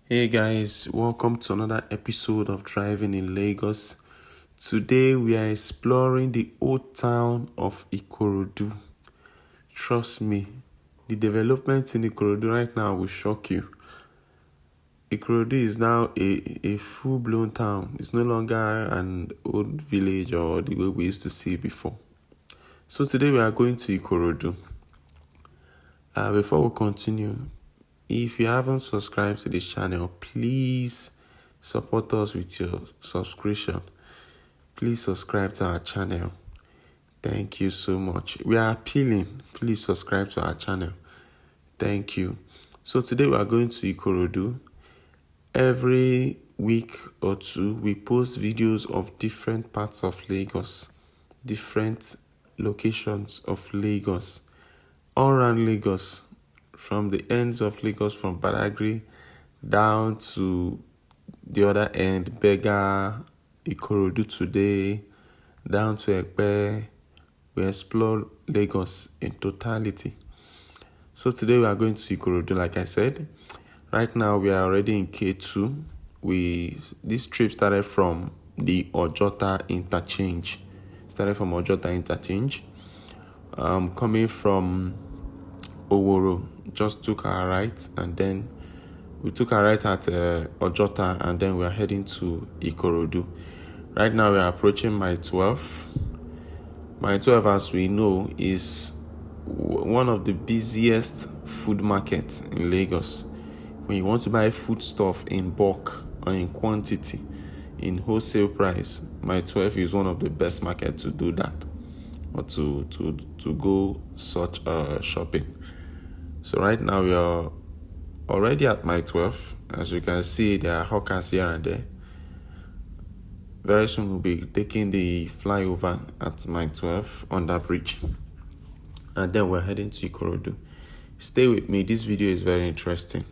Hey guys, welcome to another episode of Driving in Lagos. Today we are exploring the old town of Ikorodu. Trust me, the developments in Ikorodu right now will shock you. Ikorodu is now a full-blown town. It's no longer an old village or the way we used to see it before. So today we are going to Ikorodu. Before we continue, if you haven't subscribed to this channel, please support us with your subscription. Please subscribe to our channel. Thank you so much. We are appealing. Please subscribe to our channel. Thank you. So today we are going to Ikorodu. Every week or two, we post videos of different parts of Lagos, different locations of Lagos, all around Lagos, from the ends of Lagos, from Badagry down to the other end, Bega, Ikorodu today, down to Ekpe. We explore Lagos in totality. So today we are going to Ikorodu, like I said. Right now we are already in K2. This trip started from the Ojota interchange. Coming from Oworo, just took our right, and then we took a right at Ojota, and then we are heading to Ikorodu. Right now we are approaching Mile 12. Mile 12, as we know, is one of the busiest food markets in Lagos. When you want to buy food stuff in bulk or in quantity, in wholesale price, Mile 12 is one of the best markets to do that, or to go such shopping. So right now we are already at Mile 12. As you can see, there are hawkers here and there. Very soon we'll be taking the flyover at Mile 12 on that bridge. And then we're heading to Ikorodu. Stay with me. This video is very interesting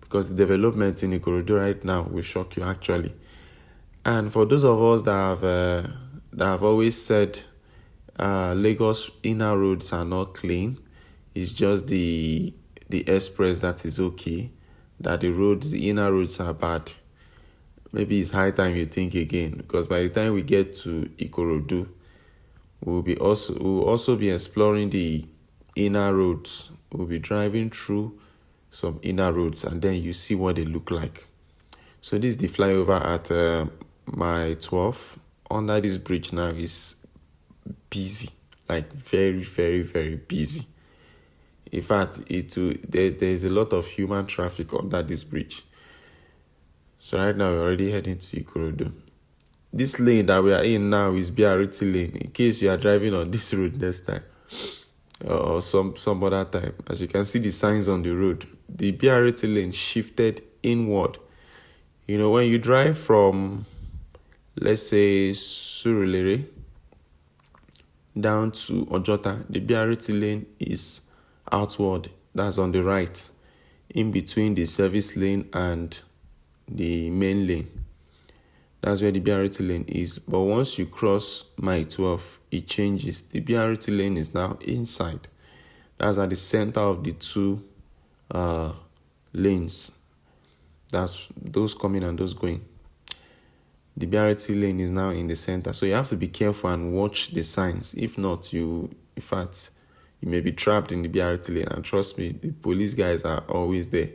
because the development in Ikorodu right now will shock you actually. And for those of us that have always said Lagos inner roads are not clean, it's just the express that is okay, that the inner roads are bad. Maybe it's high time you think again, because by the time we get to Ikorodu, we'll also be exploring the inner roads. We'll be driving through some inner roads, and then you see what they look like. So this is the flyover at Mile 12. Under this bridge now is busy, like very, very, very busy. In fact, there's a lot of human traffic under this bridge. So right now we're already heading to Ikorodu. This lane that we are in now is BRT lane, in case you are driving on this road next time or some other time. As you can see the signs on the road, the BRT lane shifted inward. You know, when you drive from, let's say, Surulere down to Ojota, the BRT lane is outward. That's on the right, in between the service lane and the main lane. That's where the BRT lane is. But once you cross Mile 12, it changes. The BRT lane is now inside. That's at the center of the two lanes. That's those coming and those going. The BRT lane is now in the center. So you have to be careful and watch the signs. If not, you may be trapped in the BRT lane. And trust me, the police guys are always there,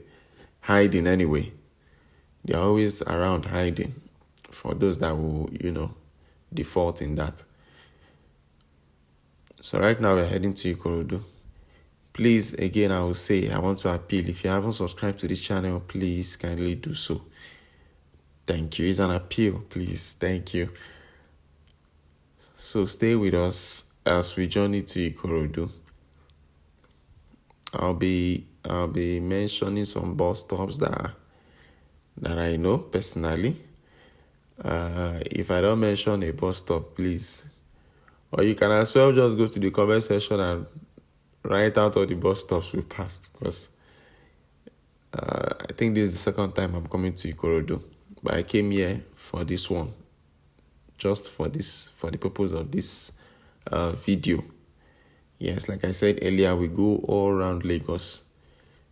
hiding anyway. They're always around hiding for those that will, default in that. So right now we're heading to Ikorodu. Please, again, I will say, I want to appeal. If you haven't subscribed to this channel, please kindly do so. Thank you. It's an appeal, please. Thank you. So stay with us as we journey to Ikorodu. I'll be mentioning some bus stops that I know personally. If I don't mention a bus stop, please. Or you can as well just go to the comment section and write out all the bus stops we passed, because I think this is the second time I'm coming to Ikorodu. But I came here for this one, just for the purpose of this video. Yes, like I said earlier, we go all around Lagos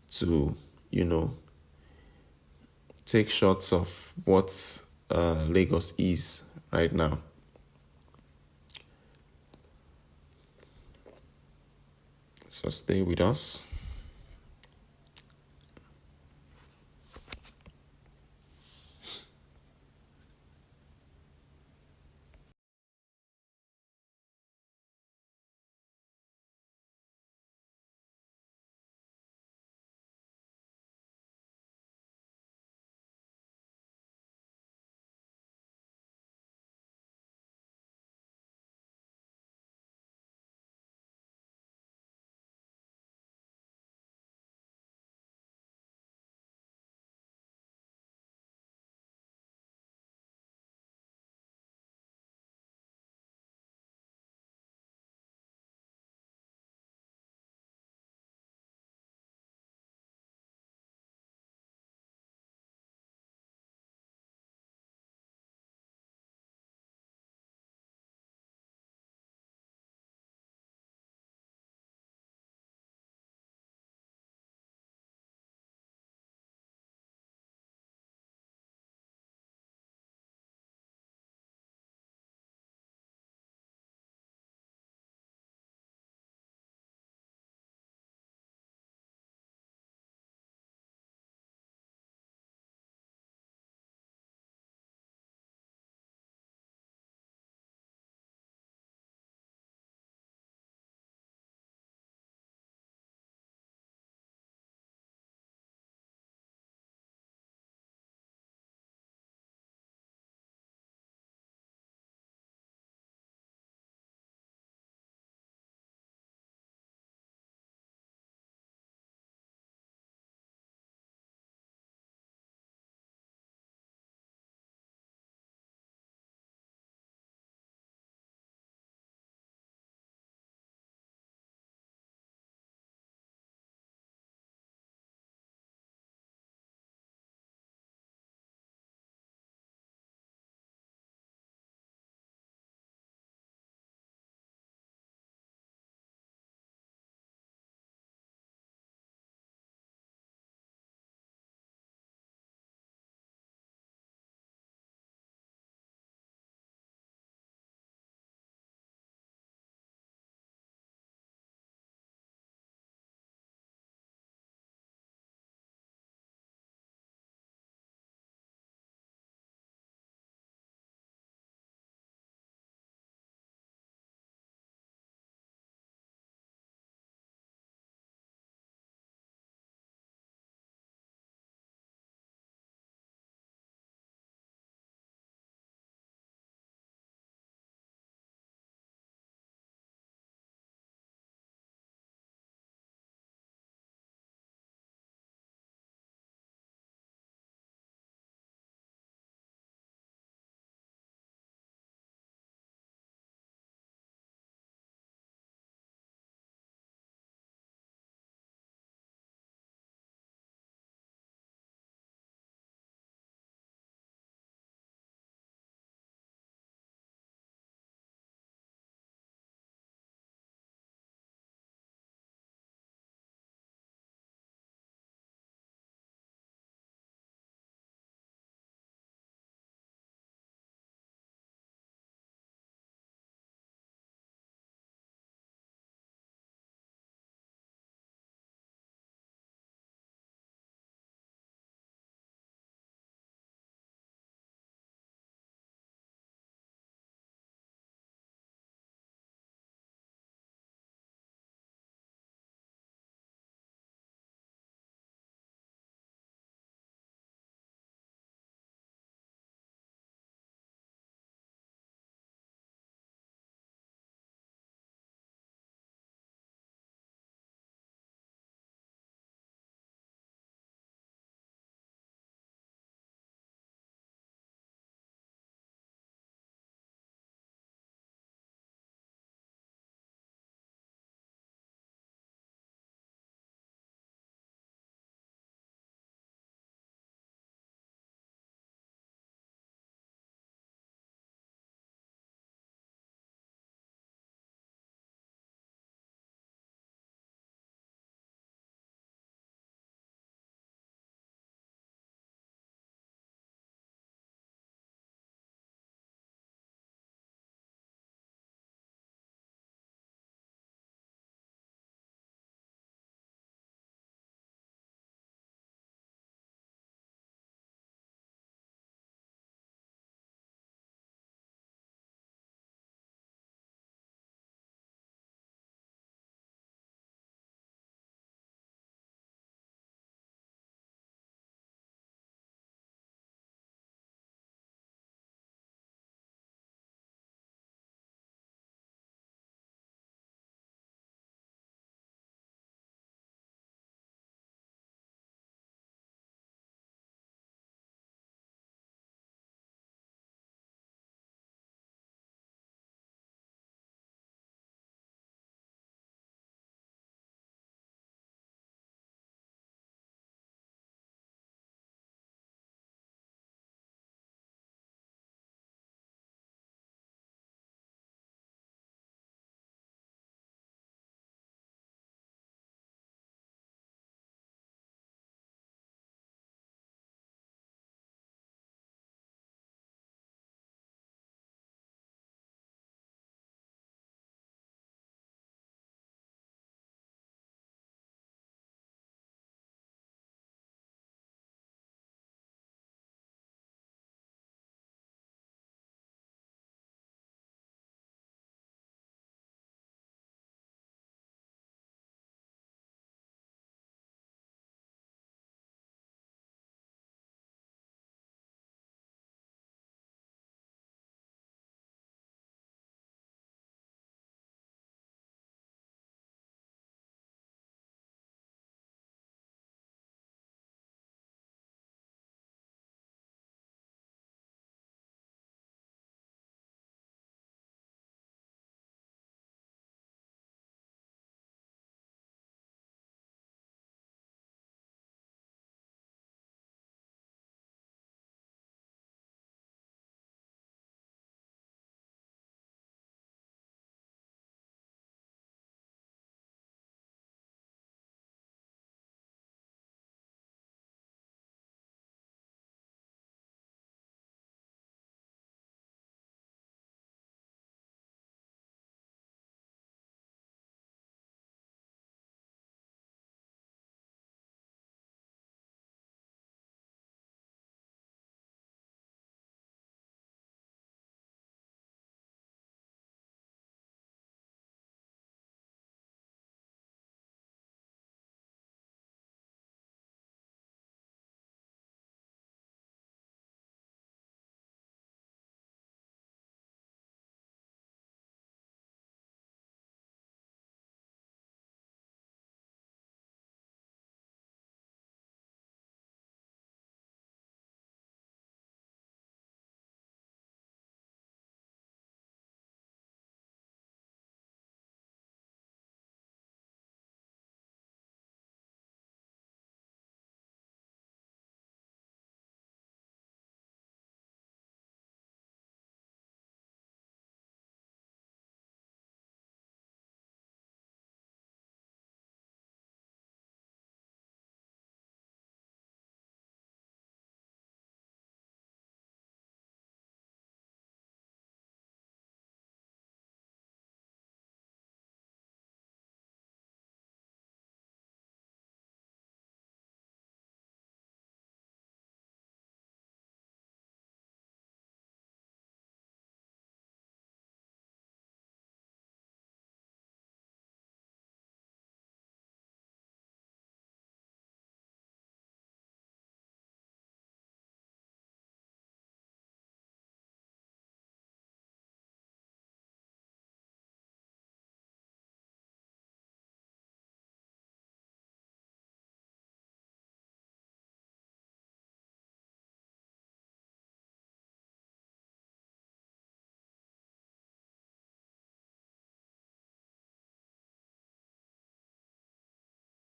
to, take shots of what Lagos is right now. So stay with us.